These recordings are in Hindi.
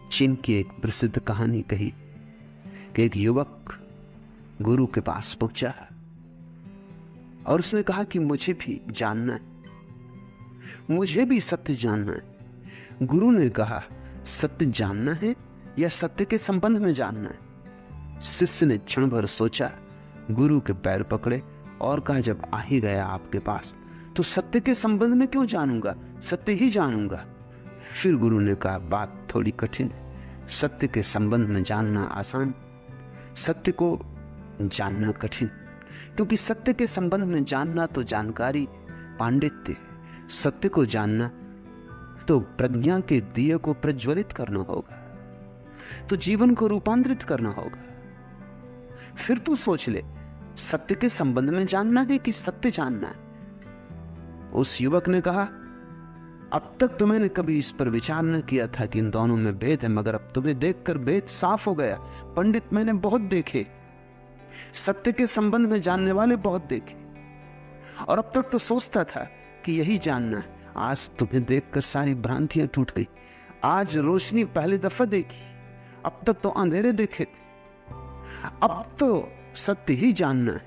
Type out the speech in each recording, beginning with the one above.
चीन की एक प्रसिद्ध कहानी कही कि एक युवक गुरु के पास पहुंचा और उसने कहा कि मुझे भी जानना है, मुझे भी सत्य जानना है। गुरु ने कहा, सत्य जानना है या सत्य के संबंध में जानना है? शिष्य ने क्षण भर सोचा, गुरु के पैर पकड़े और कहा, जब आ ही गया आपके पास तो सत्य के संबंध में क्यों जानूंगा, सत्य ही जानूंगा। फिर गुरु ने कहा, बात थोड़ी कठिन है, सत्य के संबंध में जानना आसान, सत्य को जानना कठिन। क्योंकि सत्य के संबंध में जानना तो जानकारी, पांडित्य, सत्य को जानना तो प्रज्ञा के दिए को प्रज्वलित करना होगा, तो जीवन को रूपांतरित करना होगा। फिर तू सोच ले, सत्य के संबंध में जानना है कि सत्य जानना है? उस युवक ने कहा, अब तक तो मैंने कभी इस पर विचार न किया था कि इन दोनों में भेद है, मगर अब तुम्हें देखकर भेद साफ हो गया। पंडित मैंने बहुत देखे, सत्य के संबंध में जानने वाले बहुत देखे, और अब तक तो सोचता था कि यही जानना है। आज तुम्हें देखकर सारी भ्रांतियां टूट गई। आज रोशनी पहली दफा देखी, अब तक तो अंधेरे देखे थे। अब तो सत्य ही जानना है,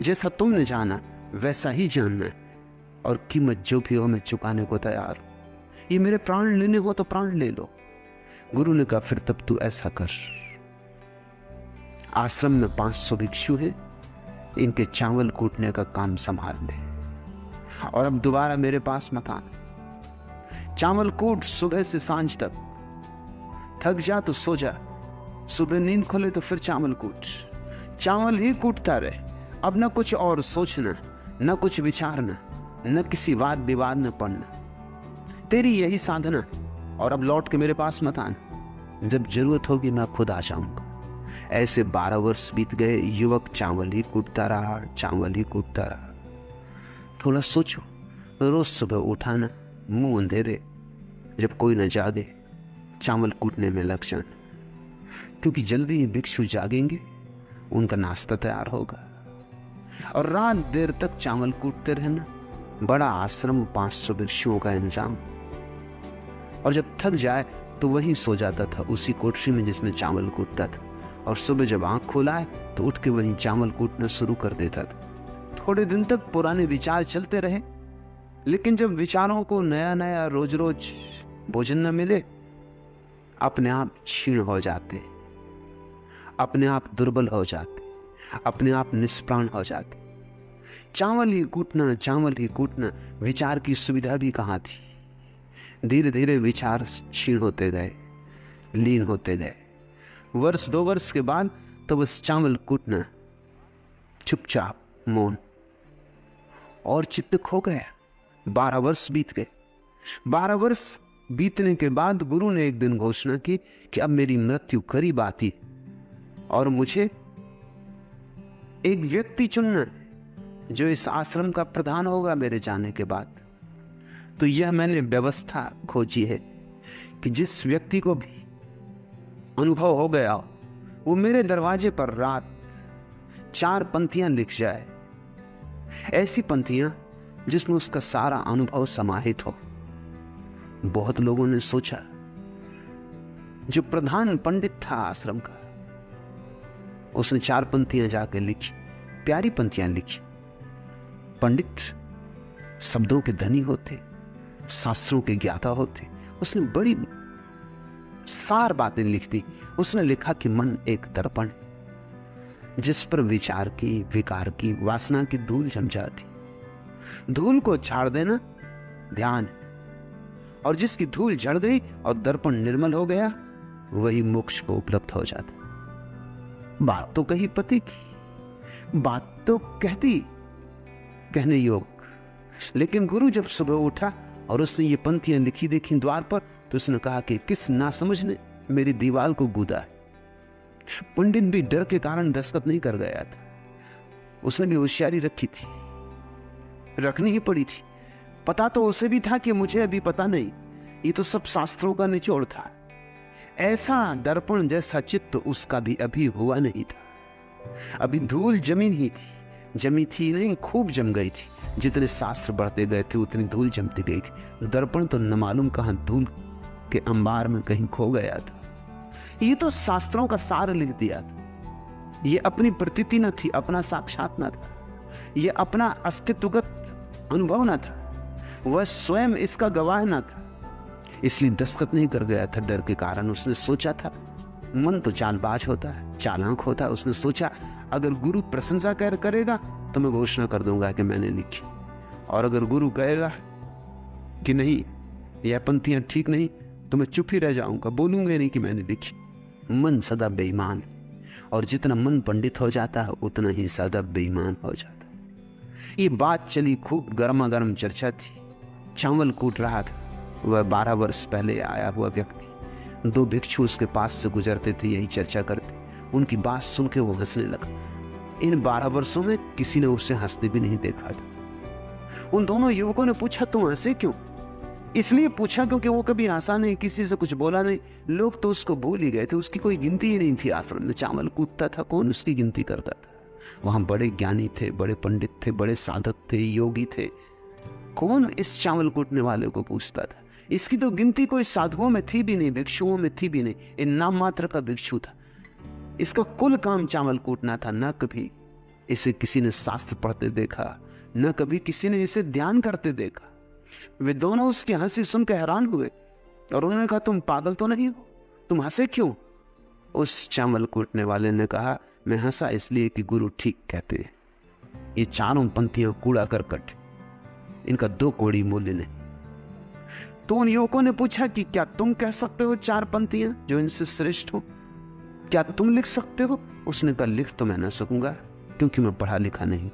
जैसा तुमने जाना वैसा ही जानना है, और कीमत जो भी हो मैं चुकाने को तैयार हूं। ये मेरे प्राण लेने हो तो प्राण ले लो। गुरु ने कहा, फिर तब तू ऐसा कर, आश्रम में 500 भिक्षु हैं, इनके चावल कूटने का काम संभाल ले, और अब दोबारा मेरे पास मत आना। चावल कूट सुबह से सांझ तक, थक जा तो सो जा, सुबह नींद खोले तो फिर चावल कूट, चावल ही कूटता रहे। अब न कुछ और सोचना, न कुछ विचारना, न किसी वाद विवाद न पढ़ना, तेरी यही साधना। और अब लौट के मेरे पास मत आना, जब जरूरत होगी मैं खुद आ जाऊंगा। ऐसे 12 वर्ष बीत गए। युवक चावल ही कूटता रहा, चावल ही कूटता रहा। थोड़ा सोचो, रोज सुबह उठाना, मुंह अंधेरे, जब कोई न जागे चावल कूटने में लग जाना, क्योंकि जल्दी ही भिक्षु जागेंगे, उनका नाश्ता तैयार होगा। और रात देर तक चावल कूटते रहना, बड़ा आश्रम, 500 भिक्षुओं का इंतजाम। और जब थक जाए तो वहीं सो जाता था, उसी कोठरी में जिसमें चावल कूटता था। और सुबह जब आंख खुलाए तो उठ के वहीं चावल कूटना शुरू कर देता था। थोड़े दिन तक पुराने विचार चलते रहे, लेकिन जब विचारों को नया नया रोज रोज भोजन न मिले, अपने आप क्षीण हो जाते, अपने आप दुर्बल हो जाते, अपने आप निष्प्राण हो जाते। चावल ही कूटना, चावल ही कूटना, विचार की सुविधा भी कहाँ थी। धीरे धीरे विचार क्षीण होते गए, लीन होते गए। वर्ष 2 वर्ष के बाद तो बस चावल कूटना, चुपचाप, मौन, और चित्त खो गया। 12 वर्ष बीत गए। 12 वर्ष बीतने के बाद गुरु ने एक दिन घोषणा की कि अब मेरी मृत्यु करीब आती और मुझे एक व्यक्ति चुनना जो इस आश्रम का प्रधान होगा मेरे जाने के बाद। तो यह मैंने व्यवस्था खोजी है कि जिस व्यक्ति को भी अनुभव हो गया वो मेरे दरवाजे पर रात 4 पंक्तियां लिख जाए, ऐसी पंक्तियां जिसमें उसका सारा अनुभव समाहित हो। बहुत लोगों ने सोचा, जो प्रधान पंडित था आश्रम का, उसने 4 पंक्तियां जाकर लिखी, प्यारी पंक्तियां लिखी। पंडित शब्दों के धनी होते, शास्त्रों के ज्ञाता होते, उसने बड़ी सार बातें लिख दी। उसने लिखा कि मन एक दर्पण, जिस पर विचार की, विकार की, वासना की धूल जम जाती। धूल को झाड़ देना ध्यान, और जिसकी धूल झड़ गई और दर्पण निर्मल हो गया, वही मोक्ष को उपलब्ध हो जाता। बात तो कही पति की, बात तो कहने योग, लेकिन गुरु जब सुबह उठा और उसने ये पंक्तियां लिखी देखी द्वार पर, तो उसने कहा कि किस नासमझ ने मेरी दीवार को गूदा है। पंडित भी डर के कारण दस्तखत नहीं कर गया था। उसने भी होशियारी रखी थी, रखनी ही पड़ी थी। पता तो उसे भी था कि मुझे अभी पता नहीं, ये तो सब शास्त्रों का निचोड़ था। ऐसा दर्पण जैसा चित्त उसका भी अभी हुआ नहीं था। अभी धूल जमीन ही थी, जमी थी नहीं, खूब जम गई थी। जितने शास्त्र बढ़ते गए थे उतनी धूल जमती गई थी। दर्पण तो न मालूम कहां धूल के अंबार में कहीं खो गया था। ये तो शास्त्रों का सार लिख दिया था। ये अपनी प्रतीति न थी, अपना साक्षात न था, ये अपना अस्तित्वगत अनुभव न था, वह स्वयं इसका गवाह न था। इसलिए दस्तखत नहीं कर गया था डर के कारण। उसने सोचा था, मन तो चालबाज होता है, चालाक होता है। उसने सोचा अगर गुरु प्रशंसा करेगा तो मैं घोषणा कर दूंगा कि मैंने लिखी, और अगर गुरु कहेगा कि नहीं यह पंक्तियां ठीक नहीं तो मैं चुप ही रह जाऊंगा, बोलूंगा नहीं कि मैंने लिखी। मन सदा बेईमान, और जितना मन पंडित हो जाता है उतना ही सदा बेईमान हो जाता है। ये बात चली, खूब गर्मा गर्म चर्चा थी। चावल कूट रहा था वह 12 वर्ष पहले आया हुआ व्यक्ति। 2 भिक्षु उसके पास से गुजरते थे, यही चर्चा करते। उनकी बात सुन के वो हंसने लगा। इन 12 वर्षों में किसी ने उसे हंसते भी नहीं देखा था। उन दोनों युवकों ने पूछा, तुम हंसे क्यों? इसलिए पूछा क्योंकि वो कभी हंसा नहीं, किसी से कुछ बोला नहीं। लोग तो उसको भूल ही गए थे, उसकी कोई गिनती ही नहीं थी। आश्रम में चावल कूटता था, कौन उसकी गिनती करता था? वहां बड़े ज्ञानी थे, बड़े पंडित थे, बड़े साधक थे, योगी थे। कौन इस चावल कूटने वाले को पूछता था? इसकी तो गिनती कोई साधुओं में थी भी नहीं, भिक्षुओं में थी भी नहीं। इन नाम मात्र का भिक्षु था। इसका कुल काम चावल कूटना था। न कभी इसे किसी ने शास्त्र पढ़ते देखा, न कभी किसी ने इसे ध्यान करते देखा। वे दोनों उसकी हंसी सुनकर हैरान हुए और उन्होंने कहा, तुम पागल तो नहीं हो, तुम हंसे क्यों? उस चावल कूटने वाले ने कहा, मैं हंसा इसलिए कि गुरु ठीक कहते हैं। ये चारों पंक्तियां कूड़ा करकट, इनका 2 कौड़ी मूल्य नहीं। तो उन युवकों ने पूछा कि क्या तुम कह सकते हो 4 पंक्तियां जो इनसे श्रेष्ठ हो? क्या तुम लिख सकते हो? उसने कहा, लिख तो मैं ना सकूंगा क्योंकि मैं पढ़ा लिखा नहीं,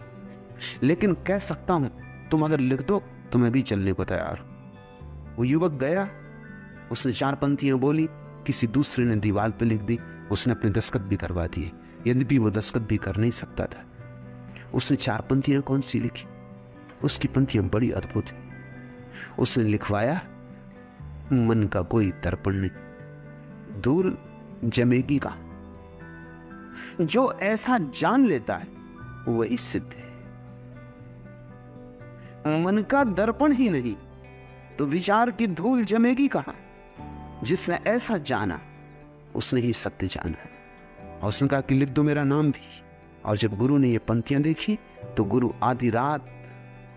लेकिन कह सकता हूं, तुम अगर लिख दो तो मैं भी चलने को तैयार हूं। वो युवक गया, उसने 4 पंक्तियां बोली, किसी दूसरे ने दीवार पे लिख दी। उसने अपने दस्तखत भी करवा दिए, यद्यपि वो दस्तखत भी कर नहीं सकता था। उसने 4 पंक्तियां कौन सी लिखी? उसकी पंक्तियां बड़ी अद्भुत है। उसने लिखवाया, मन का कोई दर्पण नहीं, दूर जमेगी का। जो ऐसा जान लेता है वही सिद्ध है। मन का दर्पण ही नहीं तो विचार की धूल जमेगी कहां? जिसने ऐसा जाना उसने ही सत्य जाना। और उसने कहा कि लिख दो मेरा नाम भी। और जब गुरु ने ये पंक्तियां देखी तो गुरु आधी रात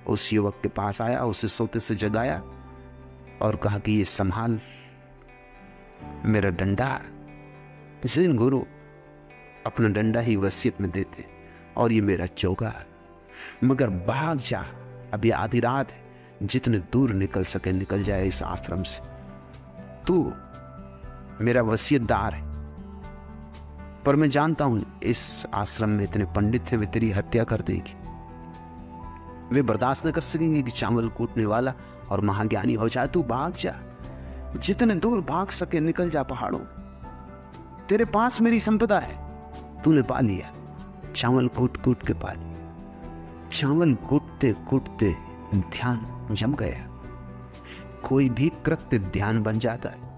उस युवक के पास आया, उसे सोते से जगाया और कहा कि ये संभाल मेरा डंडा। इस दिन गुरु अपना डंडा ही वसीयत में देते, और ये मेरा चौका, मगर भाग जा, अभी आधी रात है, जितने दूर निकल सके निकल जाए इस आश्रम से। तू मेरा वसीयतदार है, पर मैं जानता हूं इस आश्रम में इतने पंडित थे, वे तेरी हत्या कर देगी। वे बर्दाश्त न कर सकेंगे कि चावल कूटने वाला और महाज्ञानी हो जाए। तू भाग जा, जितने दूर भाग सके निकल जा पहाड़ों। तेरे पास मेरी संपदा है, तूने पा लिया। चावल कूट कूट के पा लिया। चावल कूटते कूटते ध्यान जम गया। कोई भी कृत्य ध्यान बन जाता है।